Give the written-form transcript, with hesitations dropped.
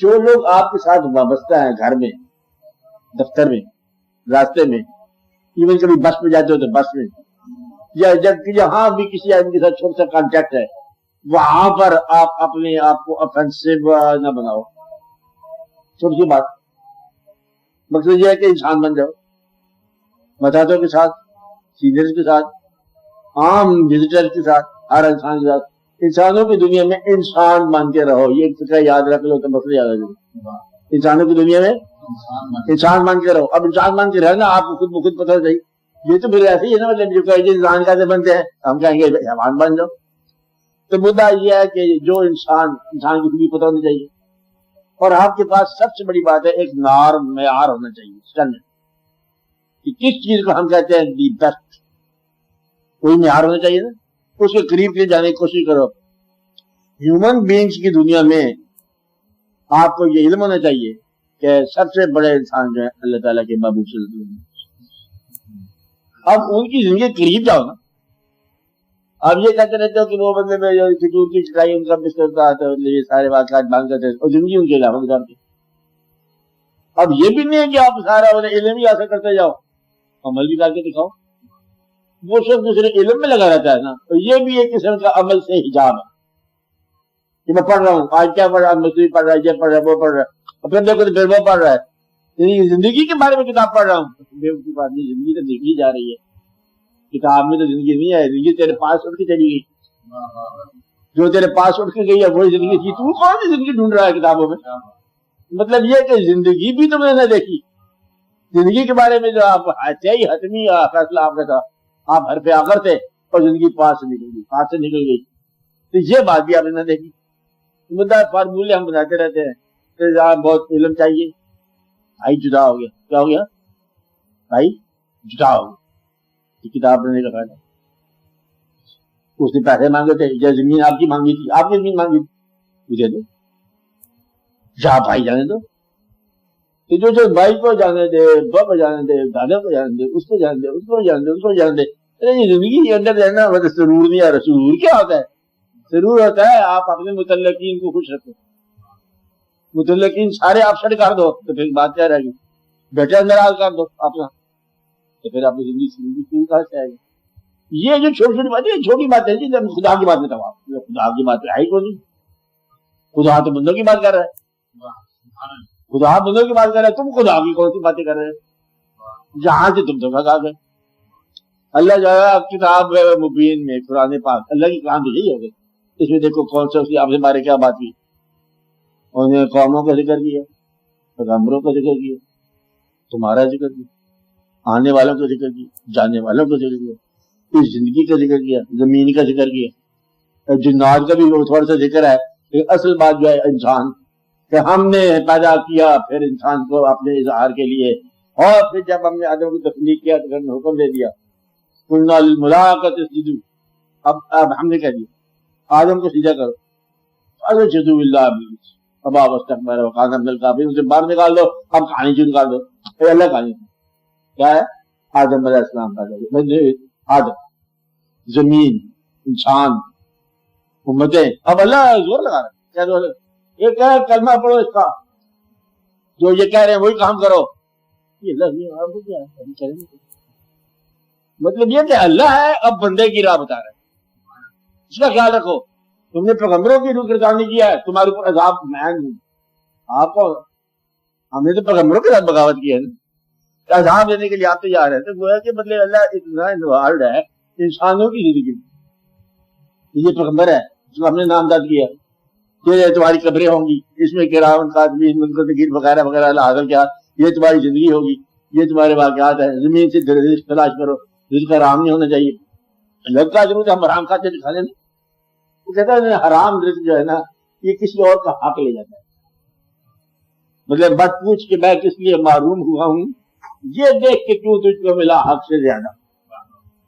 جو لوگ آپ کے ساتھ وابستہ ہیں گھر میں، دفتر میں، راستے میں، ایون کبھی بس میں جاتے ہو تو بس میں، یا جب جہاں بھی کسی آدمی کے ساتھ چھوٹا سا کانٹیکٹ ہے وہاں پر آپ اپنے آپ کو افینسو نہ بناؤ. چھوٹی سی بات، مقصد یہ ہے کہ انسان بن جاؤ. مداحوں کے ساتھ، سینئرز کے ساتھ، عام وزٹر کے ساتھ، ہر انسان کے ساتھ، انسانوں کی دنیا میں انسان بن کے رہو. یہ ایک فکر یاد رکھ لو تو مسئلہ یاد رکھ لو. انسانوں کی دنیا میں انسان بن کے رہو. اب انسان بن کے رہنا آپ کو خود بخود پتہ چاہیے. یہ تو پھر ایسے ہی ہے نا، مطلب جو کہیں گے انسان کیسے بنتے ہیں، ہم کہیں گے حیوان بن جاؤ. تو مدعا یہ ہے کہ جو انسان کی خود پتہ ہونا چاہیے. اور آپ کے پاس سب سے بڑی بات ہے ایک معیار ہونا چاہیے، اسٹینڈرڈ، کہ کس چیز کو ہم کہتے ہیں دی بیسٹ. کوئی معیار ہونا چاہیے نا، اس کے قریب کے جانے کی کوشش کرو. ہیومن بینگز کی دنیا میں آپ کو یہ علم ہونا چاہیے کہ سب سے بڑے انسان جو ہے اللہ تعالیٰ کے محبوب صلی اللہ علیہ وسلم. اب ان کی زندگی کے قریب جاؤ نا. اب یہ کہتے رہتے ہو کہ وہ بندے میں جو کھجور کی چٹائی ان کا بستر تھا تو یہ سارے واقعات باندھ کرتے اور زندگی ان کے علاوہ گزارتے. اب یہ بھی نہیں ہے کہ آپ سارا علم ہی حاصل کرتے جاؤ، عمل بھی کر کے دکھاؤ. وہ شخص دوسرے علم میں لگا رہتا ہے نا، تو یہ بھی ایک قسم کا عمل سے حجاب ہے کہ میں پڑھ رہا ہوں، آج کیا پڑھ رہا ہوں، مزدوری پڑھ رہا ہے، یہ پڑھ رہا ہے، وہ پڑھ رہا ہے، پھر دیکھو تو پھر وہ پڑھ رہا ہے. زندگی کے بارے میں کتاب پڑھ رہا ہوں، بے بات نہیں، زندگی تو دیکھی جا رہی ہے. کتاب میں تو زندگی نہیں ہے، زندگی تیرے پاس اٹھ کے چلی گئی. جو تیرے پاس اٹھ کے گئی ہے وہی زندگی تھی. تو کون سی زندگی ڈھونڈ رہا ہے کتابوں میں؟ مطلب یہ کہ زندگی بھی تم نے نہ دیکھی. زندگی کے بارے میں جو آپ حتمی فیصلہ آپ کا تھا، آپ ہر پہ آخر تھے اور زندگی پاس سے نکل گئی، ہاتھ سے نکل گئی. تو یہ بات بھی آپ نے نہ دیکھی. مدعا فارمولے ہم بناتے رہتے ہیں کہ بہت علم چاہیے. بھائی جدا ہو گیا. کیا ہو گیا بھائی؟ جدا ہو گیا. کتاب پڑھنے کا فائدہ. اس نے پیسے مانگے تھے یا زمین آپ کی مانگی تھی، آپ نے زمین مانگی تھی، مجھے دو جا بھائی جانے دو. تو جو بھائی کو جانے دے، باپ کو جانے دے، دادا کو جانے دے، اس کو جانے دے، اس کو جانے دے، اس کو جانے دے. زندگی کے اندر رہنا مطلب سرور نہیں آ رہا. سرور کیا ہوتا ہے؟ سرور ہوتا ہے آپ اپنے متعلقین کو خوش رکھو. متعلقین سارے آپ چھڑ کر دو تو پھر بات کیا رہے گی؟ بیٹے اندر آ کر دو اپنا، تو پھر آپ کی زندگی کہاں سے آئے گی؟ یہ جو چھوٹی چھوٹی باتیں، چھوٹی بات ہے جی. خدا کی بات میں تو خدا کی بات ہے ہی کوئی نہیں. خدا تو بندوں کی بات کر رہا ہے. خدا بندوں کی بات کر رہا ہے، تم خدا کی کون سی باتیں کر رہے ہیں جہاں سے تم تو بھگا گئے. اللہ جو ہے کتاب مبین میں قرآن پاک، اللہ کی کلام تو یہی ہو گئی. اس میں دیکھو کون سا آپ سے بارے کیا بات کی. انہوں نے قوموں کا ذکر کیا، پیغمبروں کا ذکر کیا، تمہارا ذکر کیا، آنے والوں کا ذکر کیا، جانے والوں کا ذکر کیا، اس زندگی کا ذکر کیا، زمین کا ذکر کیا، جنات کا بھی تھوڑا سا ذکر ہے. اصل بات جو ہے انسان کہ ہم نے پیدا کیا پھر انسان کو اپنے اظہار کے لیے، اور پھر جب ہم نے آدم کو تخلیق کیا تو ہم نے حکم دے دیا قلنا للملائکۃ اسجدوا. اب ہم نے کہہ دیا آدم کو سجدہ کرو، فسجدوا الا ابلیس ابا واستکبر وکان من الکافرین. اسے باہر نکال دو. اب کہانی شروع کر دو. اللہ کہانی کیا ہے؟ آدم علیہ السلام کا آدم، زمین، انسان، امتیں. اب اللہ زور لگا رہا ہے. کیا زور لگا؟ یہ کہہ رہے کلمہ پڑھو اس کا، جو یہ کہہ رہے ہیں وہی کام کرو. یہ اللہ کیا ہے؟ مطلب یہ کہ اللہ ہے اب بندے کی راہ بتا رہا ہے. اس کا خیال رکھو. تم نے پیغمبروں کی روح گردانی کیا ہے، تمہارے اوپر عذاب میں ہوں. آپ کو ہم نے تو پیغمبروں کے ساتھ بغاوت کی ہے نا، عذاب دینے کے لیے آپ تیار ہیں. تو گویا کہ مطلب اللہ اتنا انوالوڈ ہے انسانوں کی زندگی میں. یہ پیغمبر ہے اس کو ہم نے نامزد کیا، یہ تمہاری قبریں ہوں گی، اس میں کرام کاتبین منکرین وغیرہ وغیرہ اللہ حاضر کیا، یہ تمہاری زندگی ہوگی، یہ تمہارے واقعات ہیں. زمین سے رزق تلاش کرو، رزق حرام نہیں ہونا چاہیے. لگتا ضرور ہم حرام کھاتے دکھا دیں. وہ کہتا ہے حرام رزق جو ہے نا یہ کسی اور کا حق لے جاتا ہے. مطلب بات پوچھ کہ میں کس لیے محروم ہوا ہوں، یہ دیکھ کے کیوں تجھ کو ملا حق سے زیادہ.